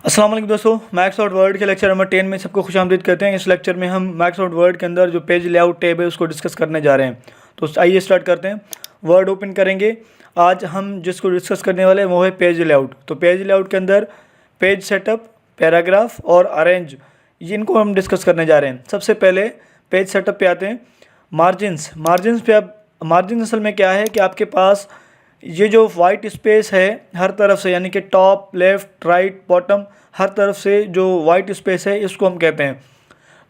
अस्सलाम वालेकुम दोस्तों, मैक्स आउट वर्ड के लेक्चर नंबर 10 में सबको खुशामदीद करते हैं। इस लेक्चर में हम मैक्स आउट वर्ड के अंदर जो पेज लेआउट टैब है उसको डिस्कस करने जा रहे हैं। तो आइए स्टार्ट करते हैं। वर्ड ओपन करेंगे। आज हम जिसको डिस्कस करने वाले हैं वो है पेज लेआउट। तो पेज लेआउट के अंदर पेज सेटअप, पैराग्राफ और अरेंज, इनको हम डिस्कस करने जा रहे हैं। सबसे पहले पेज सेटअप पे आते हैं। मार्जिन्स पे आप मार्जिन असल में क्या है कि आपके पास ये जो वाइट स्पेस है हर तरफ से, यानी कि टॉप, लेफ़्ट, राइट, बॉटम, हर तरफ से जो वाइट स्पेस है इसको हम कहते हैं।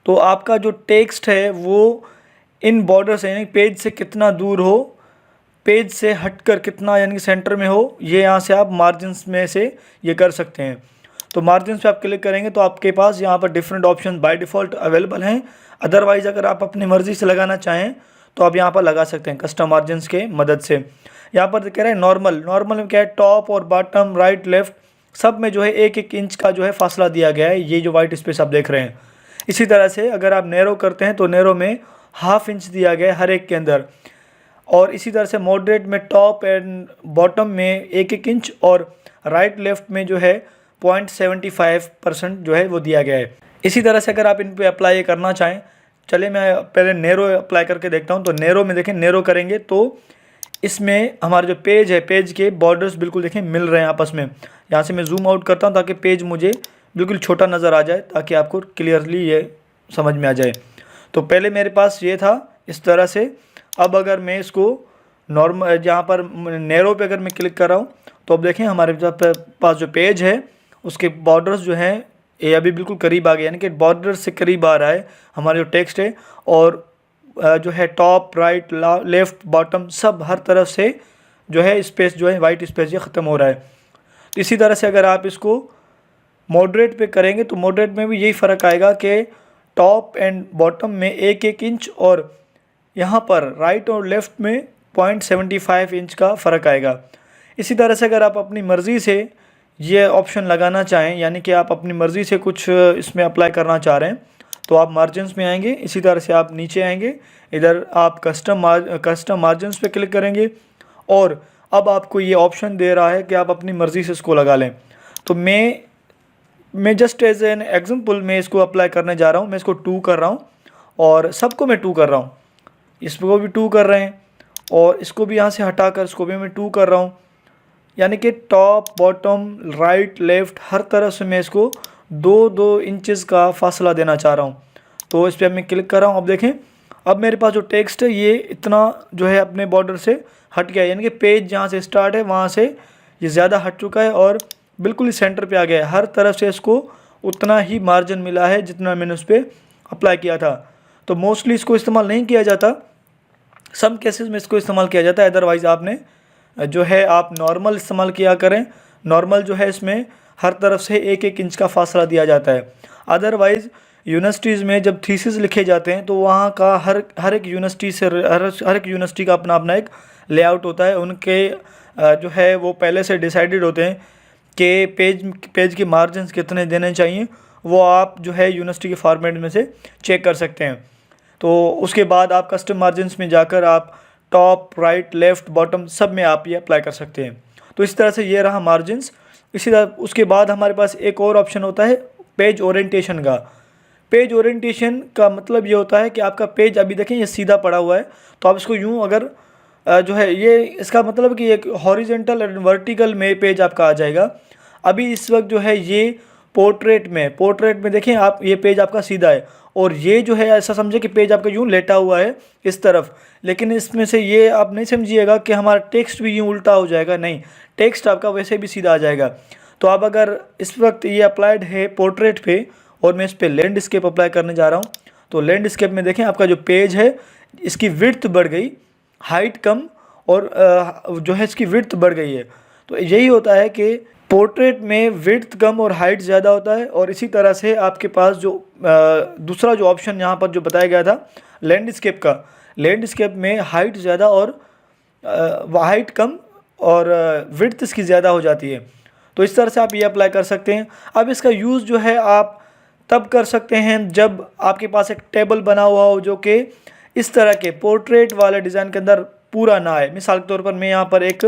तो आपका जो टेक्स्ट है वो इन बॉर्डर से, यानी पेज से कितना दूर हो, पेज से हटकर कितना, यानी कि सेंटर में हो, ये यहाँ से आप मार्जिन्स में से ये कर सकते हैं। तो मार्जिन्स पे आप क्लिक करेंगे तो आपके पास यहाँ पर different option by default available हैं। अदरवाइज़ अगर आप अपनी मर्ज़ी से लगाना चाहें तो आप यहाँ पर लगा सकते हैं कस्टम मार्जिन्स के मदद से। यहाँ पर कह रहे हैं नॉर्मल में क्या है, टॉप और बॉटम, राइट, लेफ़्ट सब में जो है 1-1 इंच का जो है फासला दिया गया है, ये जो वाइट स्पेस आप देख रहे हैं। इसी तरह से अगर आप नैरो करते हैं तो नैरो में ½ इंच दिया गया है हर एक के अंदर। और इसी तरह से मॉडरेट में टॉप एंड बॉटम में 1-1 इंच और राइट लेफ़्ट में जो है 0.75% जो है वो दिया गया है। इसी तरह से अगर आप इन पे अप्लाई करना चाहें, चलिए मैं पहले नैरो अप्लाई करके देखता हूँ। तो नैरो में देखें, नैरो करेंगे तो इसमें हमारा जो पेज है, पेज के बॉर्डर्स बिल्कुल देखें मिल रहे हैं आपस में। यहाँ से मैं जूम आउट करता हूँ ताकि पेज मुझे बिल्कुल छोटा नज़र आ जाए, ताकि आपको क्लियरली ये समझ में आ जाए। तो पहले मेरे पास ये था इस तरह से। अब अगर मैं इसको नॉर्मल, यहाँ पर नैरो पे अगर मैं क्लिक कर रहा हूँ तो अब देखें हमारे पास जो पेज है उसके बॉर्डर्स जो हैं ये अभी बिल्कुल करीब आ गए, यानी कि बॉर्डर से करीब आ रहा है हमारा जो टेक्स्ट है। और जो है टॉप, राइट, लेफ़्ट, बॉटम सब हर तरफ से जो है स्पेस, जो है वाइट स्पेस, ये ख़त्म हो रहा है। तो इसी तरह से अगर आप इसको मॉडरेट पे करेंगे तो मॉडरेट में भी यही फ़र्क आएगा कि टॉप एंड बॉटम में 1-1 इंच और यहाँ पर राइट और लेफ़्ट में 0.75 इंच का फ़र्क आएगा। इसी तरह से अगर आप अपनी मर्ज़ी से ये ऑप्शन लगाना चाहें, यानी कि आप अपनी मर्ज़ी से कुछ इसमें अप्लाई करना चाह रहे हैं, तो आप मार्जिन्स में आएंगे। इसी तरह से आप नीचे आएंगे, इधर आप कस्टम मार्जिन्स पे क्लिक करेंगे और अब आपको ये ऑप्शन दे रहा है कि आप अपनी मर्ज़ी से इसको लगा लें। तो मैं जस्ट एज एन एग्जांपल मैं इसको अप्लाई करने जा रहा हूँ। मैं इसको 2 कर रहा हूँ और सबको मैं 2 कर रहा हूँ। इसको भी 2 कर रहे हैं और इसको भी यहाँ से हटाकर इसको भी मैं 2 कर रहा हूँ, यानी कि टॉप, बॉटम, राइट, लेफ़्ट हर तरफ से मैं इसको 2-2 इंचेस का फासला देना चाह रहा हूँ। तो इस पर मैं क्लिक कर रहा हूँ। अब देखें, अब मेरे पास जो टेक्स्ट है ये इतना जो है अपने बॉर्डर से हट गया है, यानी कि पेज जहाँ से स्टार्ट है वहाँ से ये ज़्यादा हट चुका है और बिल्कुल ही सेंटर पे आ गया है। हर तरफ से इसको उतना ही मार्जिन मिला है जितना मैंने उस पर अप्लाई किया था। तो मोस्टली इसको इस्तेमाल नहीं किया जाता, सम केसेस में इसको इस्तेमाल किया जाता है। अदरवाइज़ आपने जो है आप नॉर्मल इस्तेमाल किया करें। नॉर्मल जो है इसमें हर तरफ से 1-1 इंच का फासला दिया जाता है। अदरवाइज़ यूनिवर्सिटीज़ में जब थीसिस लिखे जाते हैं तो वहाँ का हर एक यूनिवर्सिटी से हर एक यूनिवर्सिटी का अपना अपना एक लेआउट होता है। उनके जो है वो पहले से डिसाइडेड होते हैं कि पेज के मार्जिन्स कितने देने चाहिए। वो आप जो है यूनिवर्सिटी के फॉर्मेट में से चेक कर सकते हैं। तो उसके बाद आप कस्टम मार्जिन्स में जाकर आप टॉप, राइट, लेफ़्ट, बॉटम सब में आप ये अप्लाई कर सकते हैं। तो इस तरह से ये रहा मार्जिन्स। इसी तरह उसके बाद हमारे पास एक और ऑप्शन होता है पेज ओरिएंटेशन का। पेज ओरिएंटेशन का मतलब ये होता है कि आपका पेज अभी देखें ये सीधा पड़ा हुआ है, तो आप इसको यूँ अगर जो है ये इसका मतलब कि एक हॉरिजेंटल एंड वर्टिकल में पेज आपका आ जाएगा। अभी इस वक्त जो है ये पोर्ट्रेट में देखें आप, ये पेज आपका सीधा है और ये जो है ऐसा समझे कि पेज आपका यूँ लेटा हुआ है इस तरफ। लेकिन इसमें से ये आप नहीं समझिएगा कि हमारा टेक्स्ट भी यूँ उल्टा हो जाएगा, नहीं, टेक्स्ट आपका वैसे भी सीधा आ जाएगा। तो आप अगर इस वक्त ये अप्लाइड है पोर्ट्रेट पे और मैं इस पर लैंडस्केप अप्लाई करने जा रहा हूँ, तो लैंडस्केप में देखें आपका जो पेज है इसकी विड्थ बढ़ गई, हाइट कम और जो है इसकी विड्थ बढ़ गई है। तो यही होता है कि पोर्ट्रेट में विड्थ कम और हाइट ज़्यादा होता है। और इसी तरह से आपके पास जो दूसरा जो ऑप्शन यहाँ पर जो बताया गया था लैंडस्केप का, लैंडस्केप में हाइट ज़्यादा और हाइट कम और विड्थ इसकी ज़्यादा हो जाती है। तो इस तरह से आप ये अप्लाई कर सकते हैं। अब इसका यूज़ जो है आप तब कर सकते हैं जब आपके पास एक टेबल बना हुआ हो जो कि इस तरह के पोर्ट्रेट वाले डिज़ाइन के अंदर पूरा ना आए। मिसाल के तौर पर मैं यहाँ पर एक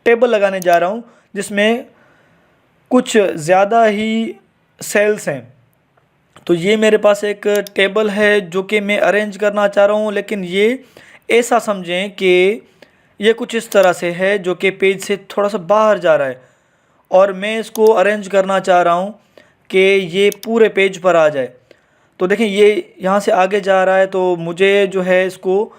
टेबल लगाने जा रहा हूँ जिसमें कुछ ज़्यादा ही सेल्स हैं। तो ये मेरे पास एक टेबल है जो कि मैं अरेंज करना चाह रहा हूँ, लेकिन ये ऐसा समझें कि ये कुछ इस तरह से है जो कि पेज से थोड़ा सा बाहर जा रहा है, और मैं इसको अरेंज करना चाह रहा हूँ कि ये पूरे पेज पर आ जाए। तो देखें ये यहाँ से आगे जा रहा है, तो मुझे जो है इसको,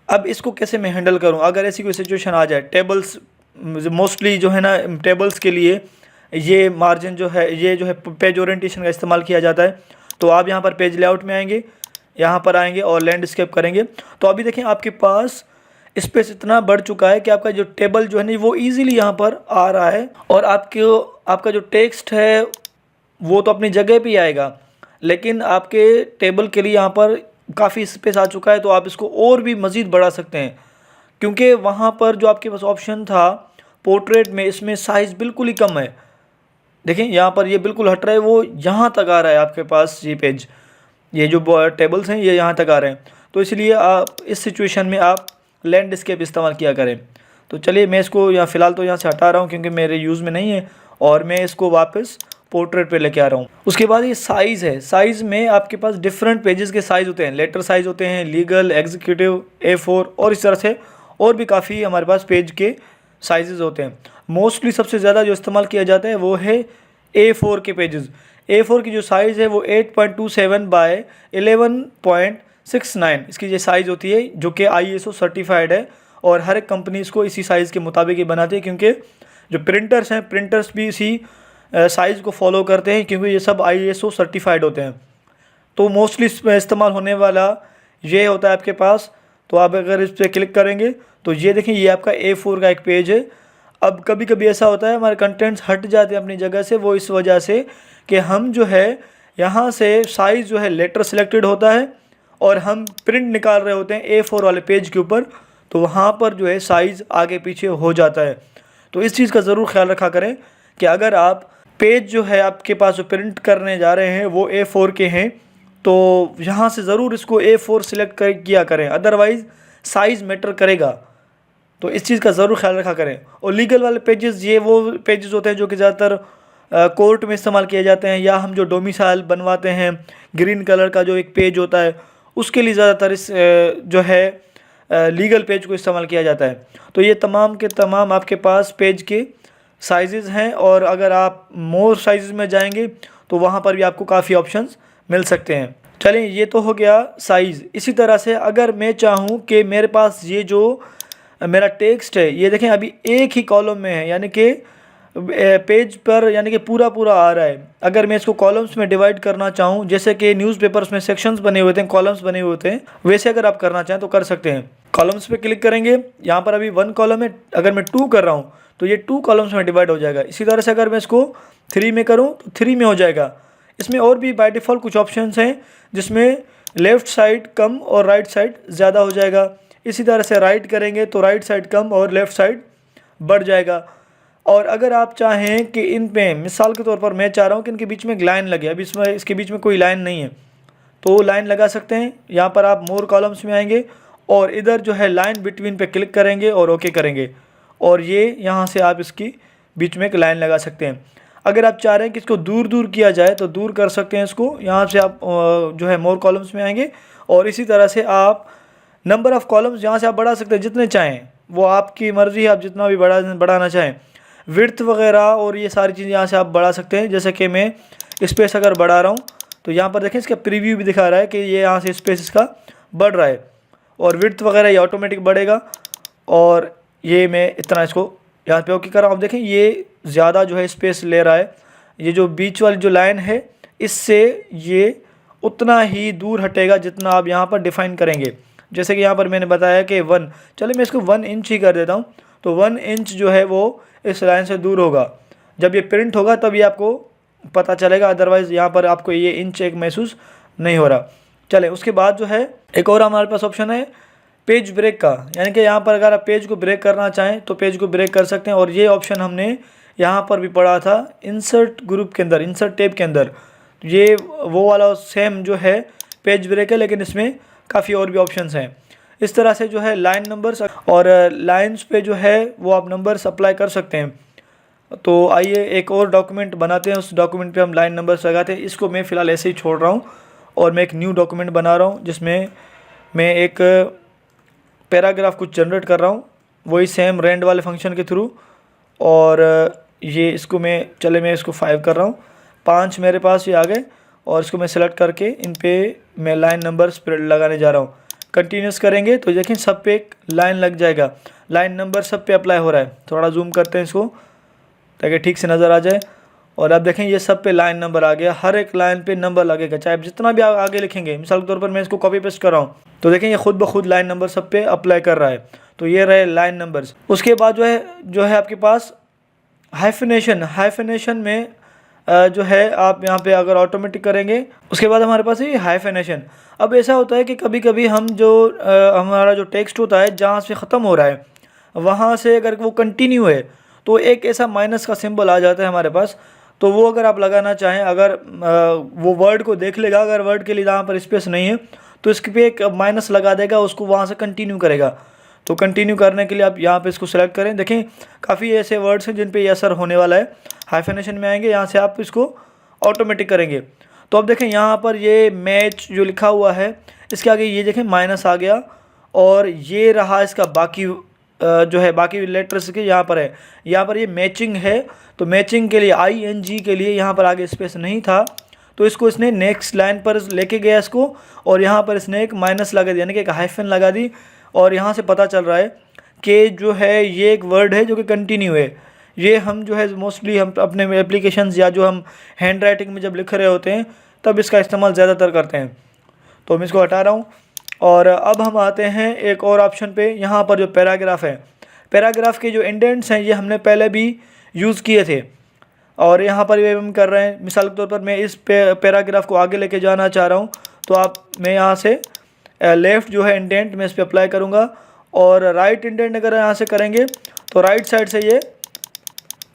अब इसको कैसे मैं हैंडल करूँ अगर ऐसी कोई सिचुएशन आ जाए। टेबल्स मोस्टली जो है ना, टेबल्स के लिए ये मार्जिन जो है, ये जो है पेज ओरिएंटेशन का इस्तेमाल किया जाता है। तो आप यहाँ पर पेज लेआउट में आएंगे, यहाँ पर आएंगे और लैंडस्केप करेंगे। तो अभी देखें आपके पास स्पेस इतना बढ़ चुका है कि आपका जो टेबल जो है ना वो इजीली यहाँ पर आ रहा है, और आपका जो टेक्स्ट है वो तो अपनी जगह पे ही आएगा, लेकिन आपके टेबल के लिए यहाँ पर काफ़ी स्पेस आ चुका है। तो आप इसको और भी मज़ीद बढ़ा सकते हैं, क्योंकि वहाँ पर जो आपके पास ऑप्शन था पोर्ट्रेट में, इसमें साइज़ बिल्कुल ही कम है। देखें यहाँ पर ये बिल्कुल हट रहा है, वो यहाँ तक आ रहा है आपके पास ये पेज, ये जो टेबल्स हैं ये यहाँ तक आ रहे हैं। तो इसलिए आप इस सिचुएशन में आप लैंडस्केप इस्तेमाल किया करें। तो चलिए मैं इसको यहाँ फ़िलहाल तो यहाँ से हटा रहा हूँ क्योंकि मेरे यूज़ में नहीं है, और मैं इसको वापस पोर्ट्रेट पे लेके आ रहा हूँ। उसके बाद ये साइज़ है। साइज़ में आपके पास डिफरेंट पेजेस के साइज़ होते हैं, लेटर साइज़ होते हैं, लीगल, एग्जीक्यूटिव, A4 और इस तरह से और भी काफ़ी हमारे पास पेज के साइज़ होते हैं। मोस्टली सबसे ज़्यादा जो इस्तेमाल किया जाता है वो है A4 के पेजेस। A4 की जो साइज़ है वो 8.27 बाय 11.69 इसकी ये साइज़ होती है, जो कि ISO सर्टिफाइड है, और हर एक कंपनी इसको इसी साइज़ के मुताबिक ही बनाती है, क्योंकि जो प्रिंटर्स हैं, प्रिंटर्स भी इसी साइज़ को फॉलो करते हैं, क्योंकि ये सब ISO सर्टिफाइड होते हैं। तो मोस्टली इसमें इस्तेमाल होने वाला ये होता है आपके पास। तो आप अगर इस पर क्लिक करेंगे तो ये देखें, ये आपका A4 का एक पेज है। अब कभी कभी ऐसा होता है हमारे कंटेंट्स हट जाते हैं अपनी जगह से, वो इस वजह से कि हम जो है यहाँ से साइज़ जो है लेटर सेलेक्टेड होता है और हम प्रिंट निकाल रहे होते हैं A4 वाले पेज के ऊपर, तो वहाँ पर जो है साइज़ आगे पीछे हो जाता है। तो इस चीज़ का ज़रूर ख्याल रखा करें कि अगर आप पेज जो है आपके पास जो प्रिंट करने जा रहे हैं वो A4 के हैं, तो यहाँ से ज़रूर इसको A4 सिलेक्ट किया करें, अदरवाइज़ साइज़ मैटर करेगा। तो इस चीज़ का ज़रूर ख्याल रखा करें। और लीगल वाले पेजेस, ये वो पेजेस होते हैं जो कि ज़्यादातर कोर्ट में इस्तेमाल किए जाते हैं, या हम जो डोमिसाइल बनवाते हैं, ग्रीन कलर का जो एक पेज होता है, उसके लिए ज़्यादातर इस जो है लीगल पेज को इस्तेमाल किया जाता है। तो ये तमाम के तमाम आपके पास पेज के साइज़ हैं, और अगर आप मोर साइज़ में जाएंगे तो वहाँ पर भी आपको काफ़ी ऑप्शंस मिल सकते हैं। चलिए ये तो हो गया साइज़। इसी तरह से अगर मैं चाहूँ कि मेरे पास ये जो मेरा टेक्स्ट है, ये देखें अभी एक ही कॉलम में है, यानी कि पेज पर यानी कि पूरा पूरा आ रहा है। अगर मैं इसको कॉलम्स में डिवाइड करना चाहूँ, जैसे कि न्यूज़पेपर्स में सेक्शंस बने हुए थे, कॉलम्स बने हुए होते हैं, वैसे अगर आप करना चाहें तो कर सकते हैं। कॉलम्स पे क्लिक करेंगे, यहाँ पर अभी 1 कॉलम है, अगर मैं 2 कर रहा हूँ तो ये 2 कॉलम्स में डिवाइड हो जाएगा। इसी तरह से अगर मैं इसको 3 में करूँ तो 3 में हो जाएगा। इसमें और भी बाय डिफ़ॉल्ट कुछ ऑप्शंस हैं, जिसमें लेफ़्ट साइड कम और राइट साइड ज़्यादा हो जाएगा। इसी तरह से राइट करेंगे तो राइट साइड कम और लेफ़्ट साइड बढ़ जाएगा। और अगर आप चाहें कि इन पे, मिसाल के तौर पर मैं चाह रहा हूँ कि इनके बीच में एक लाइन लगे, अभी इसमें इसके बीच में कोई लाइन नहीं है, तो लाइन लगा सकते हैं। यहाँ पर आप मोर कॉलम्स में आएंगे और इधर जो है लाइन बिटवीन पे क्लिक करेंगे और ओके करेंगे, और ये यहाँ से आप इसकी बीच में एक लाइन लगा सकते हैं। अगर आप चाह रहे हैं कि इसको दूर दूर किया जाए तो दूर कर सकते हैं इसको। यहाँ से आप जो है मोर कॉलम्स में आएंगे, और इसी तरह से आप नंबर ऑफ़ कॉलम्स यहाँ से आप बढ़ा सकते हैं जितने चाहें, वो आपकी मर्ज़ी है, आप जितना भी बढ़ाना चाहें। विड्थ वगैरह और ये सारी चीज़ें यहाँ से आप बढ़ा सकते हैं। जैसे कि मैं स्पेस अगर बढ़ा रहा हूँ तो यहाँ पर देखें इसका प्रीव्यू भी दिखा रहा है कि ये यहाँ से स्पेस इसका बढ़ रहा है, और विड्थ वगैरह ये ऑटोमेटिक बढ़ेगा। और ये मैं इतना इसको यहाँ पे ओके कर रहा हूँ। आप देखें ये ज़्यादा जो है स्पेस ले रहा है। ये जो बीच वाली जो लाइन है, इससे ये उतना ही दूर हटेगा जितना आप यहाँ पर डिफ़ाइन करेंगे। जैसे कि यहाँ पर मैंने बताया कि 1, चलिए मैं इसको 1 इंच ही कर देता हूँ। तो 1 इंच जो है वो इस लाइन से दूर होगा। जब ये प्रिंट होगा तब ये आपको पता चलेगा, अदरवाइज़ यहाँ पर आपको ये इंच एक महसूस नहीं हो रहा। चले उसके बाद जो है एक और हमारे पास ऑप्शन है पेज ब्रेक का, यानी कि यहाँ पर अगर आप पेज को ब्रेक करना चाहें तो पेज को ब्रेक कर सकते हैं। और ये ऑप्शन हमने यहाँ पर भी पढ़ा था इंसर्ट ग्रुप के अंदर, इंसर्ट टैब के अंदर। ये वो वाला सेम जो है पेज ब्रेक है, लेकिन इसमें काफ़ी और भी ऑप्शंस हैं। इस तरह से जो है लाइन नंबर्स और लाइंस पे जो है वो आप नंबर्स अप्लाई कर सकते हैं। तो आइए एक और डॉक्यूमेंट बनाते हैं, उस डॉक्यूमेंट पे हम लाइन नंबर्स लगाते हैं। इसको मैं फ़िलहाल ऐसे ही छोड़ रहा हूँ और मैं एक न्यू डॉक्यूमेंट बना रहा हूँ जिसमें मैं एक पैराग्राफ कुछ जनरेट कर रहा हूँ, वही सेम रेंड वाले फंक्शन के थ्रू। और ये इसको मैं इसको 5 कर रहा हूँ, 5 मेरे पास ये आ गए। और इसको मैं सेलेक्ट करके इन पे मैं लाइन नंबर्स लगाने जा रहा हूँ। कंटिन्यूस करेंगे तो देखें सब पे एक लाइन लग जाएगा, लाइन नंबर सब पे अप्लाई हो रहा है। थोड़ा जूम करते हैं इसको ताकि ठीक से नज़र आ जाए। और अब देखें ये सब पे लाइन नंबर आ गया, हर एक लाइन पे नंबर लगेगा, चाहे आप जितना भी आगे लिखेंगे। मिसाल के तौर पर मैं इसको कॉपी पेस्ट कर रहा हूँ तो देखें ये खुद ब खुद लाइन नंबर सब पे अप्लाई कर रहा है। तो ये रहे लाइन नंबर्स। उसके बाद जो है आपके पास हाइफिनेशन में जो है आप यहाँ पे अगर ऑटोमेटिक करेंगे, उसके बाद हमारे पास ये हाइफिनेशन। अब ऐसा होता है कि कभी कभी हम हमारा जो टेक्स्ट होता है जहाँ से ख़त्म हो रहा है वहाँ से अगर वो कंटिन्यू है तो एक ऐसा माइनस का सिंबल आ जाता है हमारे पास। तो वो अगर आप लगाना चाहें, अगर वो वर्ड को देख लेगा, अगर वर्ड के लिए जहाँ पर स्पेस नहीं है तो इसके पे एक माइनस लगा देगा, उसको वहाँ से कंटिन्यू करेगा। तो कंटिन्यू करने के लिए आप यहाँ पे इसको सेलेक्ट करें। देखें काफ़ी ऐसे वर्ड्स हैं जिन पे ये असर होने वाला है। हाइफिनेशन में आएंगे, यहाँ से आप इसको ऑटोमेटिक करेंगे। तो अब देखें यहाँ पर ये मैच जो लिखा हुआ है इसके आगे ये देखें माइनस आ गया, और ये रहा इसका बाकी जो है बाकी लेटर्स के यहाँ पर है, यहाँ पर ये मैचिंग है। तो मैचिंग के लिए ING के लिए यहाँ पर आगे स्पेस नहीं था, तो इसको इसने नेक्स्ट लाइन पर लेके गया इसको, और यहाँ पर इसने एक माइनस लगा दिया, यानी कि एक हाइफन लगा दी। और यहाँ से पता चल रहा है कि जो है ये एक वर्ड है जो कि कंटिन्यू है। ये हम जो है मोस्टली हम अपने एप्लीकेशंस या जो हम हैंड राइटिंग में जब लिख रहे होते हैं तब इसका इस्तेमाल ज़्यादातर करते हैं। तो मैं इसको हटा रहा हूँ। और अब हम आते हैं एक और ऑप्शन पे। यहाँ पर जो पैराग्राफ है, पैराग्राफ के जो इंडेंट्स हैं ये हमने पहले भी यूज़ किए थे, और यहाँ पर ये हम कर रहे हैं। मिसाल के तौर पर मैं इस पैराग्राफ को आगे लेके जाना चाह रहा हूँ, तो मैं यहाँ से लेफ़्ट जो है इंडेंट मैं इस पर अप्लाई करूँगा, और राइट इंडेंट अगर यहाँ से करेंगे तो राइट साइड से ये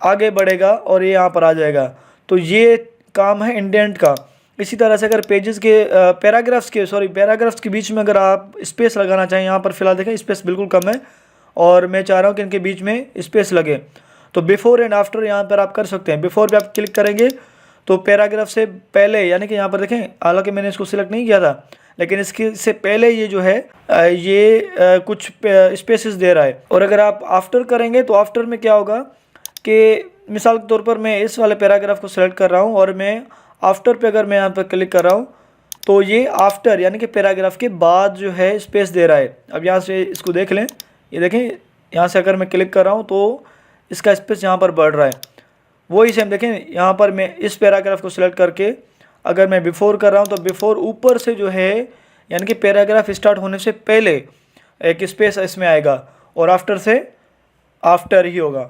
आगे बढ़ेगा और ये यहाँ पर आ जाएगा। तो ये काम है इंडेंट का। इसी तरह से अगर पेजेस के पैराग्राफ्स के बीच में अगर आप स्पेस लगाना चाहें, यहाँ पर फिलहाल देखें स्पेस बिल्कुल कम है और मैं चाह रहा हूँ कि इनके बीच में स्पेस लगे, तो बिफ़ोर एंड आफ्टर यहाँ पर आप कर सकते हैं। बिफ़ोर पे आप क्लिक करेंगे तो पैराग्राफ से पहले, यानी कि यहाँ पर देखें, हालांकि मैंने इसको सिलेक्ट नहीं किया था लेकिन इसके से पहले ये जो है कुछ स्पेसेस दे रहा है। और अगर आप आफ्टर करेंगे तो आफ्टर में क्या होगा कि मिसाल के तौर पर मैं इस वाले पैराग्राफ को सिलेक्ट कर रहा हूँ और मैं आफ्टर पे अगर मैं यहाँ पर क्लिक कर रहा हूँ तो ये आफ्टर यानी कि पैराग्राफ के बाद जो है स्पेस दे रहा है। अब यहाँ से इसको देख लें, ये देखें यहाँ से अगर मैं क्लिक कर रहा हूँ तो इसका स्पेस यहाँ पर बढ़ रहा है। वही सेम देखें यहाँ पर मैं इस पैराग्राफ को सिलेक्ट करके अगर मैं बिफ़ोर कर रहा हूँ तो बिफ़ोर ऊपर से जो है यानी कि पैराग्राफ स्टार्ट होने से पहले एक स्पेस इसमें आएगा, और आफ्टर से आफ्टर ही होगा।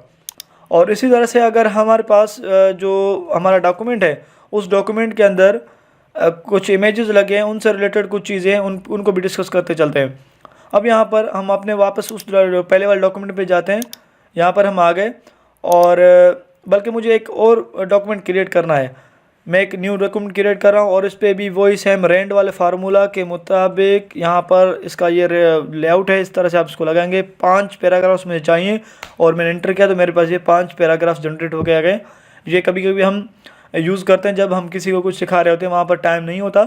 और इसी तरह से अगर हमारे पास जो हमारा डॉक्यूमेंट है उस डॉक्यूमेंट के अंदर कुछ इमेजेस लगे हैं, उनसे रिलेटेड कुछ चीज़ें हैं, उनको भी डिस्कस करते चलते हैं। अब यहाँ पर हम अपने वापस उस पहले वाले डॉक्यूमेंट पे जाते हैं। यहाँ पर हम आ गए, और बल्कि मुझे एक और डॉक्यूमेंट क्रिएट करना है। मैं एक न्यू डॉक्यूमेंट क्रिएट कर रहा हूँ और इस पर भी वही सेम रेंड वाले फार्मूला के मुताबिक यहाँ पर इसका ये लेआउट है। इस तरह से आप इसको लगाएंगे। 5 पैराग्राफ्स मुझे चाहिए और मैंने एंटर किया तो मेरे पास ये 5 पैराग्राफ्स जनरेट होके आ गए। ये कभी कभी हम यूज़ करते हैं जब हम किसी को कुछ सिखा रहे होते हैं, वहाँ पर टाइम नहीं होता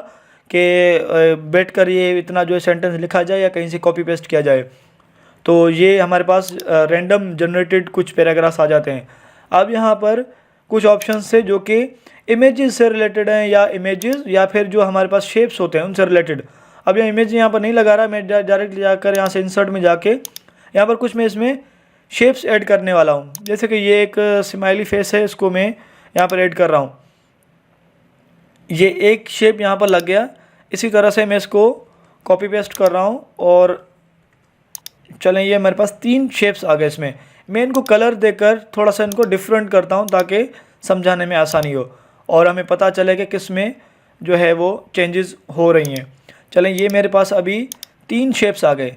कि बैठ कर ये इतना जो है सेंटेंस लिखा जाए या कहीं से कॉपी पेस्ट किया जाए। तो ये हमारे पास रैंडम जनरेटेड कुछ पैराग्राफ्स आ जाते हैं। अब यहाँ पर कुछ ऑप्शंस है जो कि इमेजेस से रिलेटेड हैं, या इमेजेस या फिर जो हमारे पास शेप्स होते हैं उनसे रिलेटेड। अब ये इमेज यहाँ पर नहीं लगा रहा, मैं डायरेक्टली जाकर यहाँ से इंसर्ट में जाके यहाँ पर कुछ मैं इसमें शेप्स ऐड करने वाला हूँ। जैसे कि ये एक स्माइली फेस है, इसको मैं यहाँ पर ऐड कर रहा हूँ। ये एक शेप यहाँ पर लग गया। इसी तरह से मैं इसको कॉपी पेस्ट कर रहा हूँ, और चलें ये मेरे पास 3 शेप्स आ गए। इसमें मैं इनको कलर देकर थोड़ा सा इनको डिफरेंट करता हूँ ताकि समझाने में आसानी हो और हमें पता चले कि किस में जो है वो चेंजेस हो रही हैं। चलें ये मेरे पास अभी 3 शेप्स आ गए,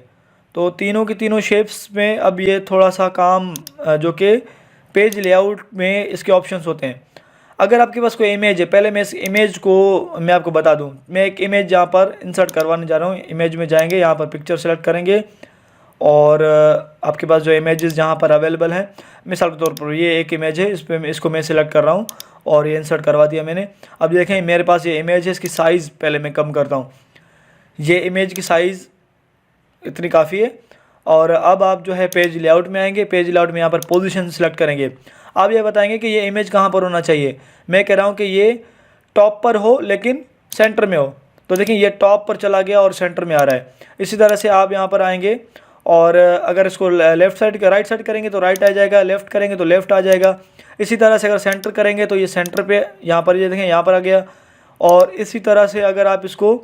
तो तीनों की तीनों शेप्स में अब ये थोड़ा सा काम जो कि पेज लेआउट में इसके ऑप्शंस होते हैं। अगर आपके पास कोई इमेज है, पहले मैं इस इमेज को मैं आपको बता दूं। मैं एक इमेज यहाँ पर इंसर्ट करवाने जा रहा हूँ। इमेज में जाएंगे, यहाँ पर पिक्चर सेलेक्ट करेंगे और आपके पास जो इमेजेस जहाँ पर अवेलेबल हैं, मिसाल के तौर पर ये एक इमेज है, इसको मैं सिलेक्ट कर रहा हूँ और ये इंसर्ट करवा दिया मैंने। अब देखें मेरे पास ये इमेज है, इसकी साइज़ पहले मैं कम करता हूँ। ये इमेज की साइज़ इतनी काफ़ी है। और अब आप जो है पेज लेआउट में आएंगे, पेज लेआउट में यहाँ पर पोजीशन सेलेक्ट करेंगे। आप ये बताएंगे कि ये इमेज कहाँ पर होना चाहिए। मैं कह रहा हूँ कि ये टॉप पर हो लेकिन सेंटर में हो, तो देखिए ये टॉप पर चला गया और सेंटर में आ रहा है। इसी तरह से आप यहाँ पर आएंगे और अगर इसको लेफ़्ट साइड का राइट साइड करेंगे तो राइट आ जाएगा, लेफ़्ट करेंगे तो लेफ़्ट आ जाएगा। इसी तरह से अगर सेंटर करेंगे तो ये सेंटर पे यहाँ पर, ये देखें यहाँ पर आ गया। और इसी तरह से अगर आप इसको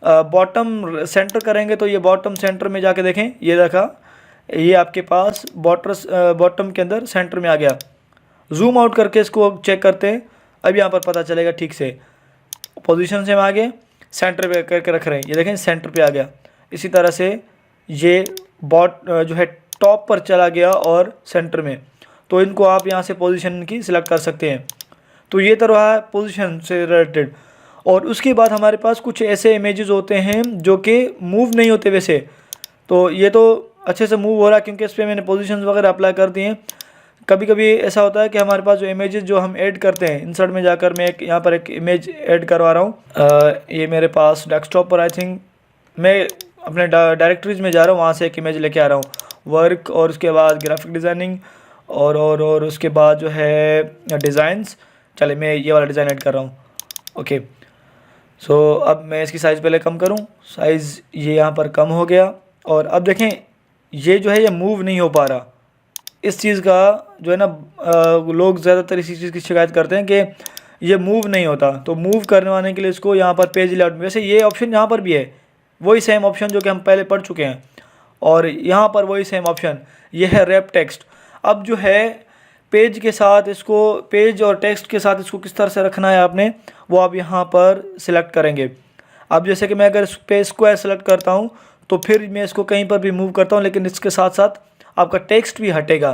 बॉटम सेंटर करेंगे तो ये बॉटम सेंटर में जाके देखें, ये देखा ये आपके पास बॉटम के अंदर सेंटर में आ गया। जूम आउट करके इसको चेक करते हैं, अब यहाँ पर पता चलेगा ठीक से। पोजीशन से हम आ गए, सेंटर पे करके रख रहे हैं, ये देखें सेंटर पे आ गया। इसी तरह से ये जो है टॉप पर चला गया और सेंटर में, तो इनको आप यहाँ से पोजीशन की सिलेक्ट कर सकते हैं। तो ये तो रहा पोजीशन से रिलेटेड। और उसके बाद हमारे पास कुछ ऐसे इमेजेस होते हैं जो कि मूव नहीं होते वैसे, तो ये तो अच्छे से मूव हो रहा है क्योंकि इस पर मैंने पोजीशंस वगैरह अप्लाई कर दिए हैं। कभी कभी ऐसा होता है कि हमारे पास जो इमेजेस जो हम ऐड करते हैं, इंसर्ट में जाकर मैं यहाँ पर एक इमेज ऐड करवा रहा हूँ। ये मेरे पास डेस्कटॉप पर, आई थिंक मैं अपने डायरेक्टरीज में जा रहा हूँ, वहाँ से एक इमेज लेके आ रहा हूँ। वर्क और उसके बाद ग्राफिक डिज़ाइनिंग और उसके बाद जो है डिज़ाइंस। चले मैं ये वाला डिज़ाइन ऐड कर रहा हूँ। ओके, सो अब मैं इसकी साइज़ पहले कम करूँ, साइज़ ये यहाँ पर कम हो गया। और अब देखें ये जो है ये मूव नहीं हो पा रहा। इस चीज़ का जो है ना लोग ज़्यादातर इसी चीज़ की शिकायत करते हैं कि ये मूव नहीं होता। तो मूव करवाने के लिए इसको यहाँ पर पेज लेआउट में, वैसे ये ऑप्शन यहाँ पर भी है, वही सेम ऑप्शन जो कि हम पहले पढ़ चुके हैं, और यहाँ पर वही सेम ऑप्शन ये है रैप टेक्स्ट। अब जो है पेज के साथ इसको, पेज और टेक्स्ट के साथ इसको किस तरह से रखना है आपने, वो आप यहाँ पर सिलेक्ट करेंगे। अब जैसे कि मैं अगर इस पे स्क्वायर सेलेक्ट करता हूँ तो फिर मैं इसको कहीं पर भी मूव करता हूँ, लेकिन इसके साथ साथ आपका टेक्स्ट भी हटेगा।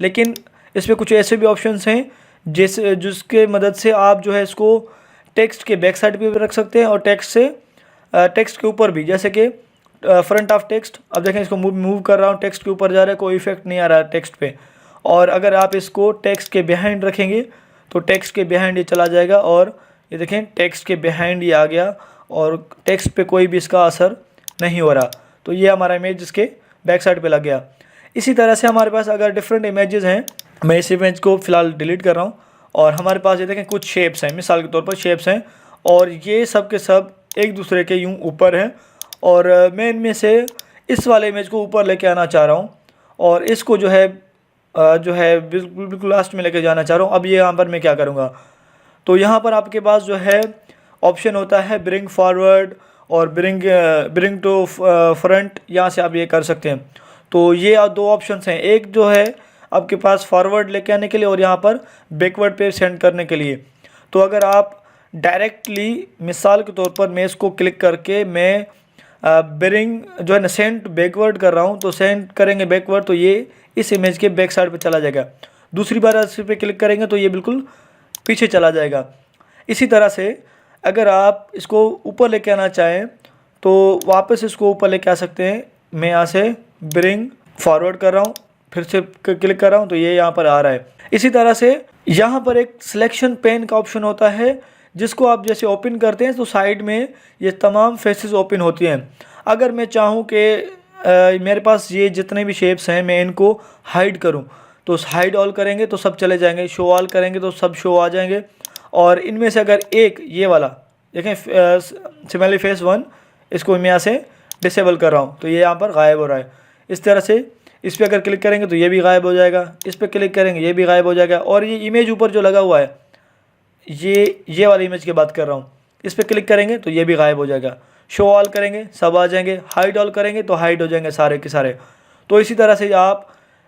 लेकिन इसमें कुछ ऐसे भी ऑप्शंस हैं जिसके मदद से आप जो है इसको टेक्स्ट के बैक साइड पे भी रख सकते हैं और टेक्स्ट के ऊपर भी, जैसे कि फ्रंट ऑफ टेक्स्ट। अब देखें इसको मूव कर रहा हूँ, टेक्स्ट के ऊपर जा रहा है, कोई इफेक्ट नहीं आ रहा है टेक्स्ट पे। और अगर आप इसको टेक्स्ट के बिहाइंड रखेंगे तो टेक्स्ट के बिहाइंड ये चला जाएगा, और ये देखें टेक्स्ट के बिहाइंड ये आ गया और टेक्स्ट पे कोई भी इसका असर नहीं हो रहा। तो ये हमारा इमेज इसके बैक साइड पे लग गया। इसी तरह से हमारे पास अगर डिफरेंट इमेजेस हैं, मैं इस इमेज को फ़िलहाल डिलीट कर रहा हूँ, और हमारे पास ये देखें कुछ शेप्स हैं, मिसाल के तौर पर शेप्स हैं, और ये सब के सब एक दूसरे के यूँ ऊपर हैं। और मैं इनमें से इस वाले इमेज को ऊपर लेके आना चाह रहा हूँ, और इसको जो है बिल्कुल लास्ट में लेके जाना चाह रहा हूँ। अब ये यहाँ पर मैं क्या करूँगा, तो यहाँ पर आपके पास जो है ऑप्शन होता है ब्रिंग फॉरवर्ड और ब्रिंग टू फ्रंट, यहाँ से आप ये कर सकते हैं। तो ये दो ऑप्शंस हैं, एक जो है आपके पास फॉरवर्ड लेके आने के लिए और यहाँ पर बैकवर्ड पे सेंड करने के लिए। तो अगर आप डायरेक्टली, मिसाल के तौर पर मैं इसको क्लिक करके मैं ब्रिंग जो है ना सेंड बैकवर्ड कर रहा हूँ, तो सेंड करेंगे बैकवर्ड तो ये इस इमेज के बैक साइड पे चला जाएगा। दूसरी बार इस पर क्लिक करेंगे तो ये बिल्कुल पीछे चला जाएगा। इसी तरह से अगर आप इसको ऊपर लेके आना चाहें तो वापस इसको ऊपर लेके आ सकते हैं। मैं यहाँ से ब्रिंग फॉरवर्ड कर रहा हूँ, फिर से क्लिक कर रहा हूँ तो ये यहाँ पर आ रहा है। इसी तरह से यहाँ पर एक सिलेक्शन पेन का ऑप्शन होता है, जिसको आप जैसे ओपन करते हैं तो साइड में ये तमाम फेसेस ओपन होती हैं। अगर मैं चाहूँ कि मेरे पास ये जितने भी शेप्स हैं मैं इनको हाइड करूँ, तो हाइड ऑल करेंगे तो सब चले जाएंगे, शो ऑल करेंगे तो सब शो आ जाएंगे। और इनमें से अगर एक ये वाला देखें सिमिलरली फेस 1, इसको मैं यहाँ से डिसेबल कर रहा हूँ तो ये यहाँ पर गायब हो रहा है। इस तरह से इस पर अगर क्लिक करेंगे तो ये भी गायब हो जाएगा, इस पर क्लिक करेंगे ये भी गायब हो जाएगा। और ये इमेज ऊपर जो लगा हुआ है, ये वाली इमेज की बात कर रहा हूँ, इस पर क्लिक करेंगे तो ये भी गायब हो जाएगा। शो ऑल करेंगे सब आ जाएंगे, हाइड ऑल करेंगे तो हाइड हो जाएंगे सारे के सारे। तो इसी तरह से आप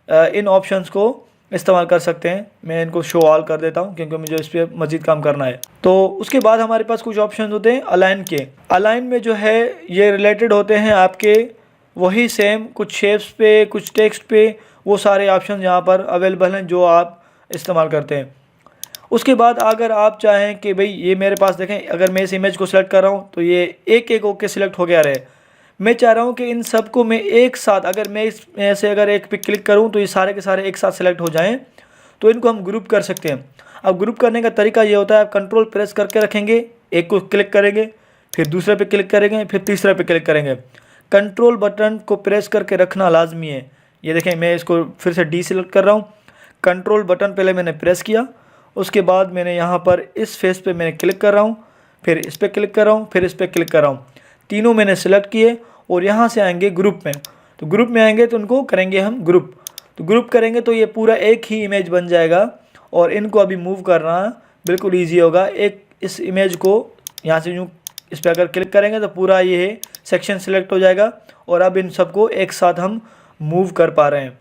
इन ऑप्शंस को इस्तेमाल कर सकते हैं। मैं इनको शो ऑल कर देता हूं क्योंकि मुझे इस पर मज़ीद काम करना है। तो उसके बाद हमारे पास कुछ ऑप्शन होते हैं अलाइन के। अलाइन में जो है ये रिलेटेड होते हैं आपके वही सेम कुछ शेप्स पे, कुछ टेक्स्ट पे, वो सारे ऑप्शन यहाँ पर अवेलेबल हैं जो आप इस्तेमाल करते हैं। उसके बाद अगर आप चाहें कि भाई ये मेरे पास देखें, अगर मैं इस इमेज को सिलेक्ट कर रहा हूँ तो ये एक एक होके सिलेक्ट हो गया रहे। मैं चाह रहा हूँ कि इन सब को मैं एक साथ, अगर मैं इसमें से अगर एक पे क्लिक करूँ तो ये सारे के सारे एक साथ सेलेक्ट हो जाएं, तो इनको हम ग्रुप कर सकते हैं। अब ग्रुप करने का तरीका ये होता है, आप कंट्रोल प्रेस करके रखेंगे, एक को क्लिक करेंगे, फिर दूसरे पे क्लिक करेंगे, फिर तीसरे पे क्लिक करेंगे। कंट्रोल बटन को प्रेस करके रखना लाजमी है। ये देखें, मैं इसको फिर से डी सेलेक्ट कर रहा हूँ। कंट्रोल बटन पहले मैंने प्रेस किया, उसके बाद मैंने यहाँ पर इस फेस पे मैंने क्लिक कर रहा हूँ, फिर इस पर क्लिक कर रहा हूँ, फिर इस पर क्लिक कर रहा हूँ। तीनों मैंने सेलेक्ट किए और यहाँ से आएंगे ग्रुप में। तो ग्रुप में आएंगे तो उनको करेंगे हम ग्रुप। तो ग्रुप करेंगे तो ये पूरा एक ही इमेज बन जाएगा और इनको अभी मूव करना बिल्कुल ईजी होगा। एक इस इमेज को यहाँ से यूँ इस पर अगर क्लिक करेंगे तो पूरा ये सेक्शन सेलेक्ट हो जाएगा और अब इन सबको एक साथ हम मूव कर पा रहे हैं।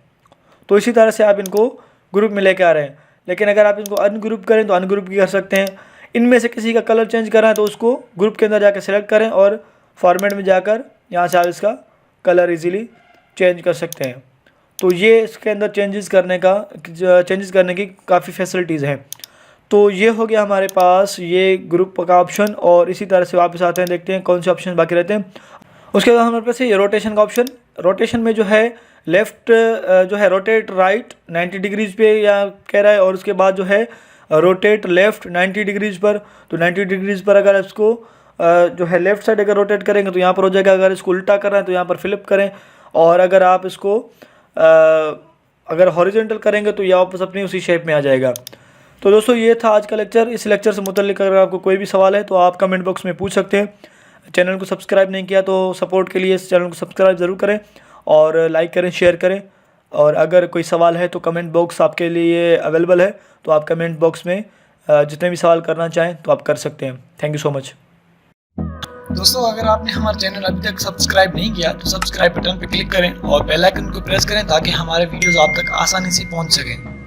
तो इसी तरह से आप इनको ग्रुप में लेके आ रहे हैं। लेकिन अगर आप इनको अनग्रुप करें तो अनग्रुप भी कर सकते हैं। इनमें से किसी का कलर चेंज करना है तो उसको ग्रुप के अंदर जाकर सेलेक्ट करें और फॉर्मेट में जाकर यहाँ से आप इसका कलर इजीली चेंज कर सकते हैं। तो ये इसके अंदर चेंजेस करने की काफ़ी फैसिलिटीज़ हैं। तो ये हो गया हमारे पास ये ग्रुप का ऑप्शन। और इसी तरह से वापस आते हैं, देखते हैं कौन से ऑप्शन बाकी रहते हैं। उसके बाद हमारे पास ये रोटेशन का ऑप्शन। रोटेशन में जो है लेफ़्ट जो है रोटेट राइट 90 डिग्रीज़ पे या कह रहा है, और उसके बाद जो है रोटेट लेफ़्ट 90 डिग्रीज़ पर। तो 90 डिग्रीज़ पर अगर इसको जो है लेफ़्ट साइड अगर रोटेट करेंगे तो यहाँ पर हो जाएगा। अगर इसको उल्टा करना है तो यहाँ पर फ्लिप करें, और अगर आप इसको अगर हॉरिजॉन्टल करेंगे तो ये वापस अपनी उसी शेप में आ जाएगा। तो दोस्तों ये था आज का लेक्चर। इस लेक्चर से मुतल्लिक अगर आपको कोई भी सवाल है तो आप कमेंट बॉक्स में पूछ सकते हैं। चैनल को सब्सक्राइब नहीं किया तो सपोर्ट के लिए इस चैनल को सब्सक्राइब ज़रूर करें और लाइक करें, शेयर करें। और अगर कोई सवाल है तो कमेंट बॉक्स आपके लिए अवेलेबल है, तो आप कमेंट बॉक्स में जितने भी सवाल करना चाहें तो आप कर सकते हैं। Thank you so much. दोस्तों, अगर आपने हमारा चैनल अभी तक सब्सक्राइब नहीं किया तो सब्सक्राइब बटन पर क्लिक करें और बेल आइकन को प्रेस करें ताकि हमारे वीडियोस आप तक आसानी से पहुंच सकें।